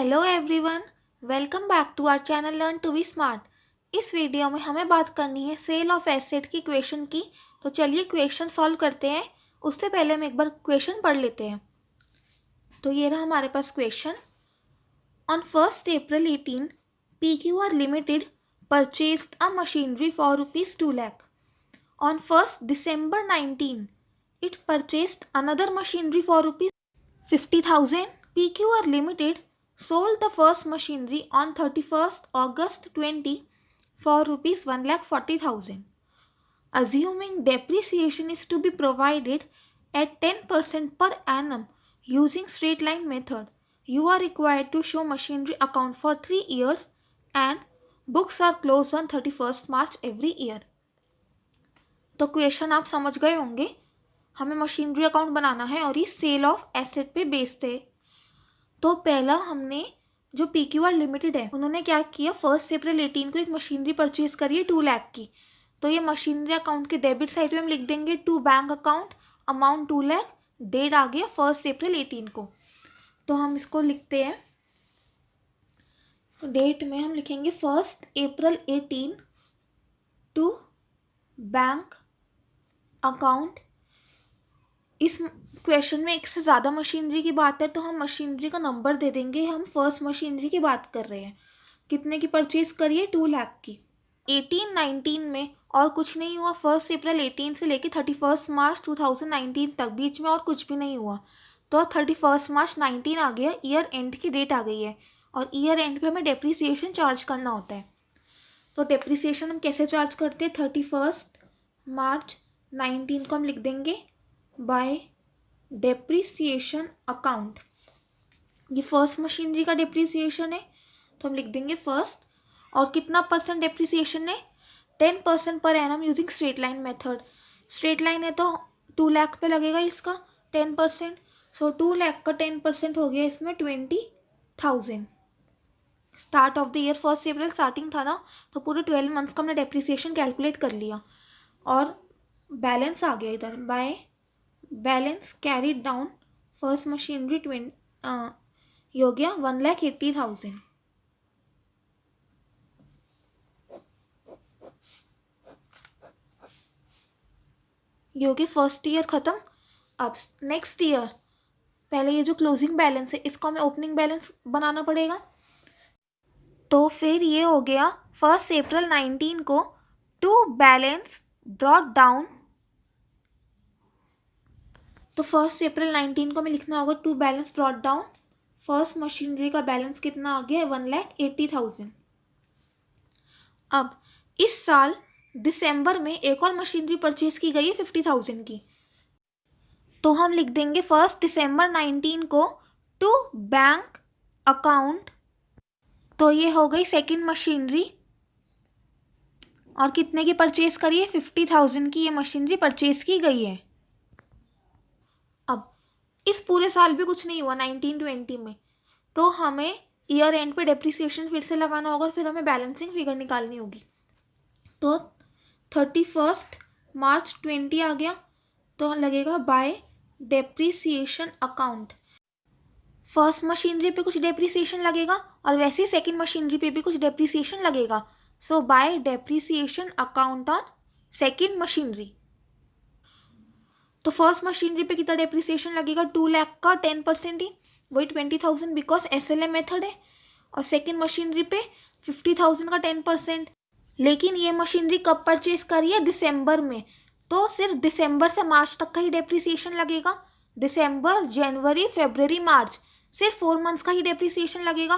Hello everyone, welcome back to our channel learn to be smart. इस video में हमें बात करनी है सेल ऑफ एसेट की क्वेश्चन की। तो चलिए क्वेश्चन सॉल्व करते हैं। उससे पहले हम एक बार क्वेश्चन पढ़ लेते हैं। तो ये रहा हमारे पास question. On 1st April 18, PQR Limited purchased a machinery for rupees 2 lakh. On 1st December 19, it purchased another machinery for rupees 50,000. PQR Limited sold the first machinery on 31st August 20 for rupees 1,40,000. Assuming depreciation is to be provided at 10% per annum using straight line method, you are required to show machinery account for 3 years and books are closed on 31st March every year. तो question आप समझ गए होंगे। हमें machinery account बनाना है और ये cell of asset पे बेस्ड है। तो पहला हमने जो PQR लिमिटेड है उन्होंने क्या किया, 1 अप्रैल 18 को एक मशीनरी परचेज करी है 2 लाख की। तो ये मशीनरी अकाउंट के डेबिट साइड पे हम लिख देंगे to bank account, amount 2 lakh, date आ गया 1 अप्रैल 18 को। तो हम इसको लिखते हैं, डेट में हम लिखेंगे 1 अप्रैल 18 टू बैंक अकाउंट। इस क्वेश्चन में एक से ज़्यादा मशीनरी की बात है तो हम मशीनरी का नंबर दे देंगे। हम फर्स्ट मशीनरी की बात कर रहे हैं। कितने की परचेज करिए, 2 लाख की। 18-19 में और कुछ नहीं हुआ। 1 अप्रैल 18 से लेके 31 मार्च 2019 तक बीच में और कुछ भी नहीं हुआ। तो 31 मार्च 19 आ गया, ईयर एंड की डेट आ गई है और ईयर एंड पे हमें डेप्रीसिएशन चार्ज करना होता है। तो डेप्रीसिएशन हम कैसे चार्ज करते हैं, 31 मार्च 19 को हम लिख देंगे बाय डेप्रीसिएशन अकाउंट। ये फर्स्ट मशीनरी का डेप्रीसिएशन है तो हम लिख देंगे फर्स्ट। और कितना परसेंट डेप्रीसिएशन है, 10% per annum using straight line method. Straight line है तो 2 लाख पे लगेगा इसका 10%। सो 2 लाख का 10% हो गया इसमें 20,000। Start of the year 1 April starting था ना, तो पूरे 12 मंथ्स का हमने डेप्रीसिएशन कैलकुलेट कर लिया और बैलेंस आ गया इधर। By balance carried down first machinery ये हो गया 1,80,000। ये हो गया फर्स्ट ईयर ख़त्म। अब नेक्स्ट ईयर पहले ये जो क्लोजिंग बैलेंस है इसको हमें ओपनिंग बैलेंस बनाना पड़ेगा। तो फिर ये हो गया 1 अप्रैल 19 को टू बैलेंस ब्रॉट डाउन। तो 1 अप्रैल 19 को हमें लिखना होगा to balance brought down. First machinery का बैलेंस कितना आ गया है, 1,80,000। अब इस साल दिसंबर में एक और मशीनरी परचेज की गई है 50,000 की। तो हम लिख देंगे 1 दिसंबर 19 को टू बैंक अकाउंट। तो ये हो गई सेकंड मशीनरी और कितने की परचेज करी है, 50,000 की ये मशीनरी परचेज की गई है। अब इस पूरे साल भी कुछ नहीं हुआ 19-20 में, तो हमें ईयर एंड पे डेप्रीसिएशन फिर से लगाना होगा और फिर हमें बैलेंसिंग फिगर निकालनी होगी। तो 31 मार्च 20 आ गया तो लगेगा by depreciation account. First machinery पे कुछ डेप्रीसिएशन लगेगा और वैसे ही सेकंड मशीनरी पे भी कुछ डेप्रीसिएशन लगेगा। So by depreciation account on second machinery. तो फर्स्ट मशीनरी पे कितना डेप्रीसिएशन लगेगा, 2 लाख का 10% ही, वही 20,000 बिकॉज SLM मेथड है। और सेकंड मशीनरी पे 50,000 का 10%। लेकिन ये मशीनरी कब परचेज करी है, दिसंबर में, तो सिर्फ दिसंबर से मार्च तक का ही डेप्रीसिएशन लगेगा। दिसंबर, जनवरी, फरवरी, मार्च, सिर्फ 4 मंथ्स का ही डेप्रीसिएशन लगेगा।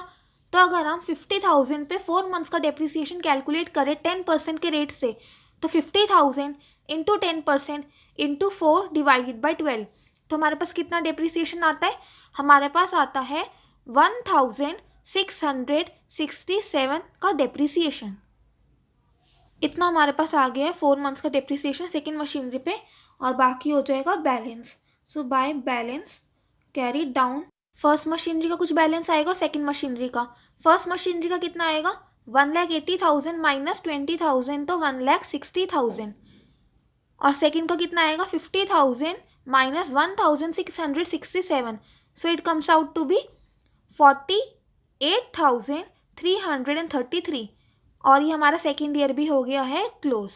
तो अगर हम 50,000 पे 4 मंथ्स का डेप्रीसिएशन कैलकुलेट करें 10% के रेट से, तो 50,000 इंटू 10% इंटू 4 डिवाइडेड बाई 12, तो हमारे पास कितना डेप्रीसिएशन आता है, हमारे पास आता है 1,667 का डेप्रीसिएशन। इतना हमारे पास आ गया है 4 मंथ्स का डेप्रीसिएशन सेकेंड मशीनरी पे, और बाकी हो जाएगा balance. So by balance carry down, first machinery का कुछ बैलेंस आएगा और सेकेंड मशीनरी का। फर्स्ट मशीनरी का कितना आएगा, 1,80,000 माइनस 20,000 तो 1,60,000। और सेकेंड का कितना आएगा, 50,000 minus 1,667। So it comes out to be 8,333 और ये हमारा सेकेंड ईयर भी हो गया है क्लोज।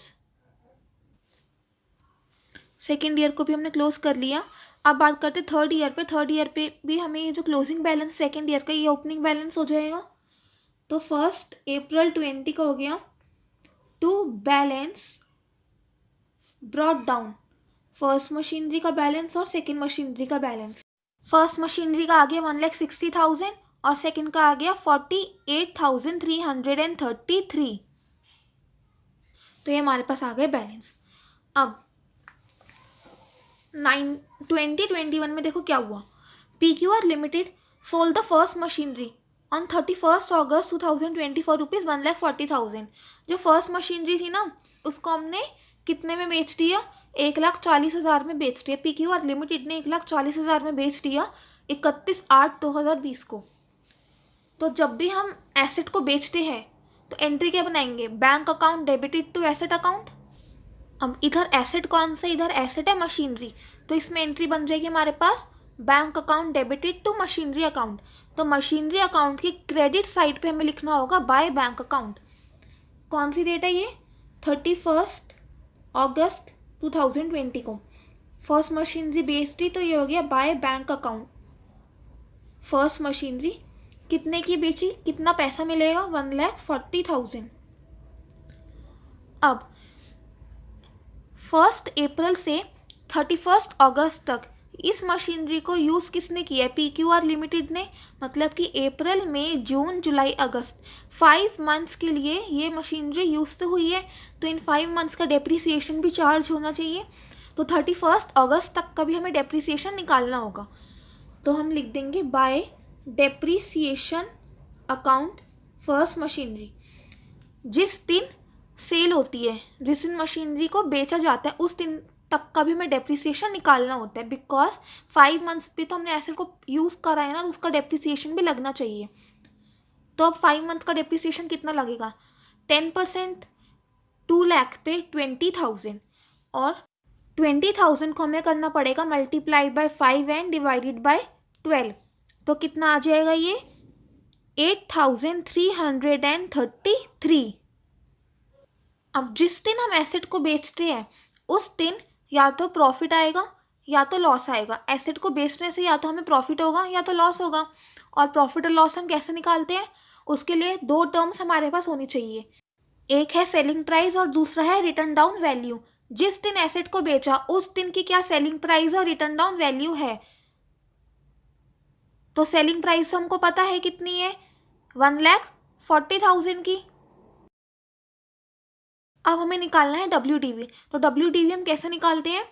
सेकेंड ईयर को भी हमने क्लोज कर लिया। अब बात करते थर्ड ईयर पे। थर्ड ईयर पे भी हमें ये जो क्लोजिंग बैलेंस सेकेंड ईयर का ये ओपनिंग बैलेंस हो जाएगा। तो 1 अप्रैल 20 का हो गया to balance brought down first machinery का बैलेंस और सेकेंड मशीनरी का बैलेंस। फर्स्ट मशीनरी का आ गया 1,60,000 और सेकेंड का आ गया 48,333। तो ये हमारे पास आ गए बैलेंस। अब 2021 में देखो क्या हुआ। PQR limited sold the first machinery on 31 August 2024 rupees 1,40,000। जो फर्स्ट मशीनरी थी ना उसको हमने कितने में बेच दिया? 1,40,000 में बेच दिया। PQR लिमिटेड ने 1,40,000 में बेच दिया 31/8/2020 को। तो जब भी हम एसेट को बेचते हैं तो एंट्री क्या बनाएंगे? Bank account debited to asset account. अब इधर एसेट कौन सा? इधर एसेट है मशीनरी, तो इसमें एंट्री बन जाएगी हमारे पास bank account debited to machinery account. तो मशीनरी अकाउंट की क्रेडिट साइड पे हमें लिखना होगा बाय बैंक अकाउंट। कौन सी डेट है ये? 31 अगस्त 2020 को फर्स्ट मशीनरी बेचती, तो ये हो गया by bank account. First machinery कितने की बेची? कितना पैसा मिलेगा? 1,40,000। अब 1 अप्रैल से 31 अगस्त तक इस मशीनरी को यूज़ किसने किया है? PQR लिमिटेड ने। मतलब कि अप्रैल, मई, जून, जुलाई, अगस्त 5 मंथ्स के लिए ये मशीनरी यूज़ तो हुई है, तो इन 5 मंथ्स का डेप्रिसिएशन भी चार्ज होना चाहिए। तो 31 अगस्त तक का भी हमें डेप्रिसिएशन निकालना होगा। तो हम लिख देंगे bye depreciation account first machinery. जिस दिन सेल होती है, जिस दिन मशीनरी को बेचा जाता है, उस दिन तक का भी हमें डेप्रिसिएशन निकालना होता है। बिकॉज 5 मंथ्स पे तो हमने एसेट को यूज़ करा है ना, तो उसका डेप्रिसिएशन भी लगना चाहिए। तो अब 5 मंथ का डेप्रिसिएशन कितना लगेगा? 10% 2 लाख पे 20,000 और 20,000 को हमें करना पड़ेगा multiplied by 5 and divided by 12। तो कितना आ जाएगा ये? 8,333। अब जिस दिन हम एसेट को बेचते हैं उस दिन या तो प्रॉफिट आएगा या तो लॉस आएगा। एसेट को बेचने से या तो हमें प्रॉफिट होगा या तो लॉस होगा। और प्रॉफिट और लॉस हम कैसे निकालते हैं? उसके लिए 2 टर्म्स हमारे पास होनी चाहिए। एक है सेलिंग प्राइस और दूसरा है रिटर्न डाउन वैल्यू। जिस दिन एसेट को बेचा उस दिन की क्या सेलिंग प्राइस और रिटर्न डाउन वैल्यू है? तो सेलिंग प्राइस हमको पता है कितनी है? 1,40,000 की। अब हमें निकालना है WDV। तो WDV हम कैसे निकालते हैं?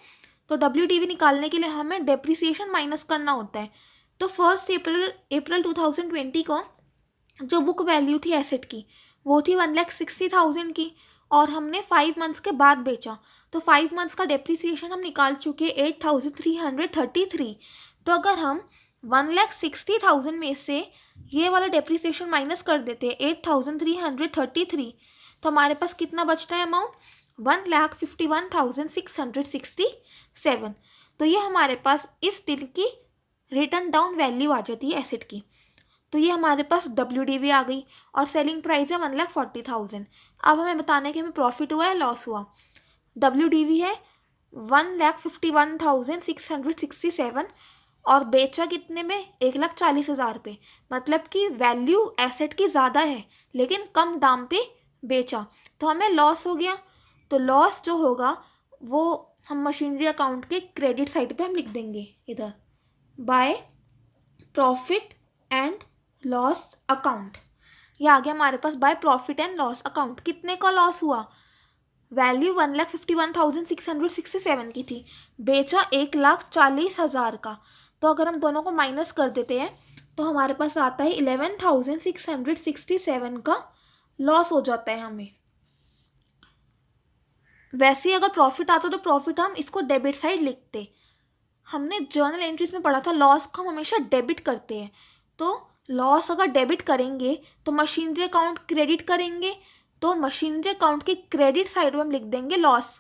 तो WDV निकालने के लिए हमें डेप्रिसिएशन माइनस करना होता है। तो 1 अप्रैल 2020 को जो बुक वैल्यू थी एसेट की वो थी 1,60,000 की और हमने 5 मंथ्स के बाद बेचा। तो 5 मंथ्स का डेप्रिसिएशन हम निकाल चुके 8,333। तो अगर हम 1,60,000 में से ये वाला डेप्रिसिएशन माइनस कर देते हैं 8,333, तो हमारे पास कितना बचता है अमाउंट? 1,51,667। तो ये हमारे पास इस दिन की रिटर्न डाउन वैल्यू आ जाती है एसेट की। तो ये हमारे पास WDV आ गई और सेलिंग प्राइस है 1,40,000। अब हमें बताना है कि हमें प्रॉफिट हुआ है लॉस हुआ। WDV है 1,51,667 और बेचा कितने में? 1,40,000 पे। मतलब कि वैल्यू एसेट की ज़्यादा है लेकिन कम दाम पे बेचा, तो हमें लॉस हो गया। तो लॉस जो होगा वो हम मशीनरी अकाउंट के क्रेडिट साइड पे हम लिख देंगे इधर by profit and loss account. ये आ गया हमारे पास by profit and loss account. कितने का लॉस हुआ? वैल्यू 1,51,667 की थी, बेचा 1,40,000 का। तो अगर हम दोनों को माइनस कर देते हैं तो हमारे पास आता है 11,667 का लॉस हो जाता है हमें। वैसे ही अगर प्रॉफिट आता तो प्रॉफिट हम इसको डेबिट साइड लिखते। हमने जर्नल एंट्रीज में पढ़ा था लॉस को हम हमेशा डेबिट करते हैं। तो लॉस अगर डेबिट करेंगे तो मशीनरी अकाउंट क्रेडिट करेंगे, तो मशीनरी अकाउंट की क्रेडिट साइड में हम लिख देंगे लॉस।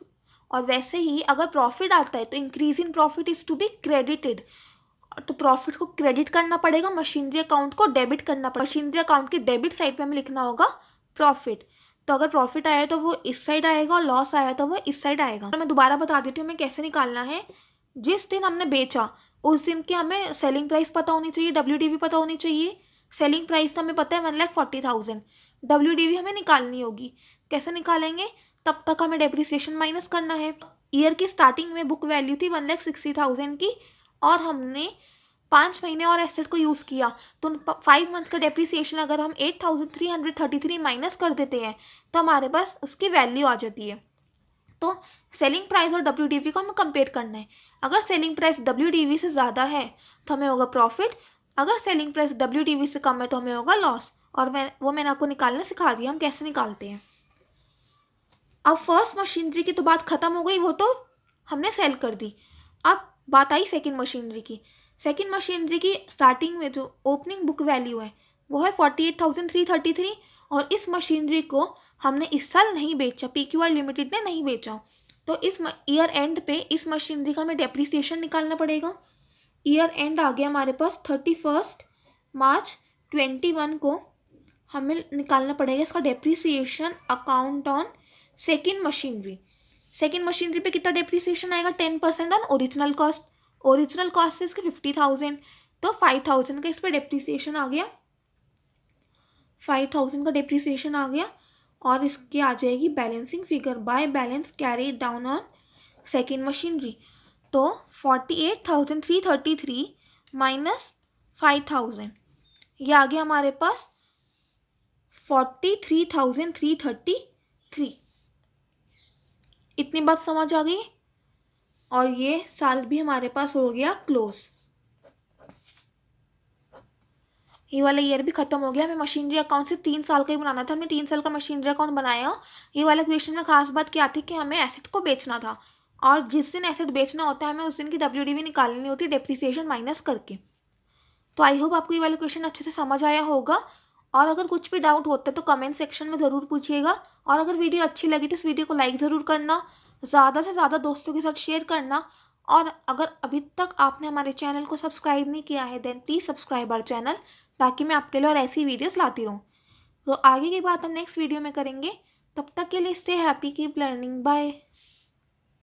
और वैसे ही अगर प्रॉफिट आता है तो increase in profit is to be credited. तो प्रॉफिट को क्रेडिट करना पड़ेगा, मशीनरी अकाउंट को डेबिट करना पड़ेगा। मशीनरी अकाउंट की डेबिट साइड पे हमें लिखना होगा प्रॉफिट। तो अगर प्रॉफिट आया तो वो इस साइड आएगा और लॉस आया तो वो इस साइड आएगा। तो मैं दोबारा बता देती हूँ हमें कैसे निकालना है। जिस दिन हमने बेचा उस दिन की हमें सेलिंग प्राइस पता होनी चाहिए, WDV पता होनी चाहिए। सेलिंग प्राइस हमें पता है 1,40,000, WDV हमें निकालनी होगी। कैसे निकालेंगे? तब तक हमें डेप्रिसिएशन माइनस करना है। ईयर की स्टार्टिंग में बुक वैल्यू थी 1,60,000 की और हमने 5 महीने और एसेट को यूज़ किया, तो 5 मंथ का डेप्रिसिएशन अगर हम 8,333 माइनस कर देते हैं तो हमारे पास उसकी वैल्यू आ जाती है। तो सेलिंग प्राइस और WDV को हमें कंपेयर करना है। अगर सेलिंग प्राइस WDV से ज़्यादा है तो हमें होगा प्रॉफिट, अगर सेलिंग प्राइस WDV से कम है तो हमें होगा लॉस। और मैंने आपको निकालना सिखा दिया हम कैसे निकालते हैं। अब फर्स्ट मशीनरी की तो बात ख़त्म हो गई, वो तो हमने सेल कर दी। अब बात आई सेकंड मशीनरी की। सेकंड मशीनरी की स्टार्टिंग में जो ओपनिंग बुक वैल्यू है वो है 48,333 और इस मशीनरी को हमने इस साल नहीं बेचा, PQR लिमिटेड ने नहीं बेचा। तो इस ईयर एंड पे इस मशीनरी का हमें डेप्रिसिएशन निकालना पड़ेगा। ईयर एंड आ गया हमारे पास 31 मार्च 21 को हमें निकालना पड़ेगा इसका depreciation account on second machinery. Second machinery पे कितना डेप्रिसिएशन आएगा? 10% on original cost. Original cost है इसकी 50,000, तो 5,000 का इस पर डेप्रिसिएशन आ गया, 5,000 का डेप्रिसिएशन आ गया। और इसकी आ जाएगी balancing figure by balance carry down on second machinery. तो 48,333 माइनस 5,000, ये आ गया हमारे पास 43,333। इतनी बात समझ आ गई और ये साल भी हमारे पास हो गया क्लोज। ये वाला ईयर भी खत्म हो गया। हमें मशीनरी अकाउंट से 3 साल का ही बनाना था, हमने 3 साल का मशीनरी अकाउंट बनाया। ये वाला क्वेश्चन में खास बात क्या थी कि हमें एसेट को बेचना था और जिस दिन एसेट बेचना होता है हमें उस दिन की WDV निकालनी होती है डेप्रिसिएशन माइनस करके। तो आई होप आपको ये वाला क्वेश्चन अच्छे से समझ आया होगा और अगर कुछ भी डाउट होता है तो कमेंट सेक्शन में ज़रूर पूछिएगा। और अगर वीडियो अच्छी लगी तो इस वीडियो को लाइक ज़रूर करना, ज़्यादा से ज़्यादा दोस्तों के साथ शेयर करना। और अगर अभी तक आपने हमारे चैनल को सब्सक्राइब नहीं किया है then please subscribe our channel, ताकि मैं आपके लिए और ऐसी वीडियोस लाती रहूँ। तो आगे की बात हम नेक्स्ट वीडियो में करेंगे। तब तक के लिए stay happy, keep learning, bye.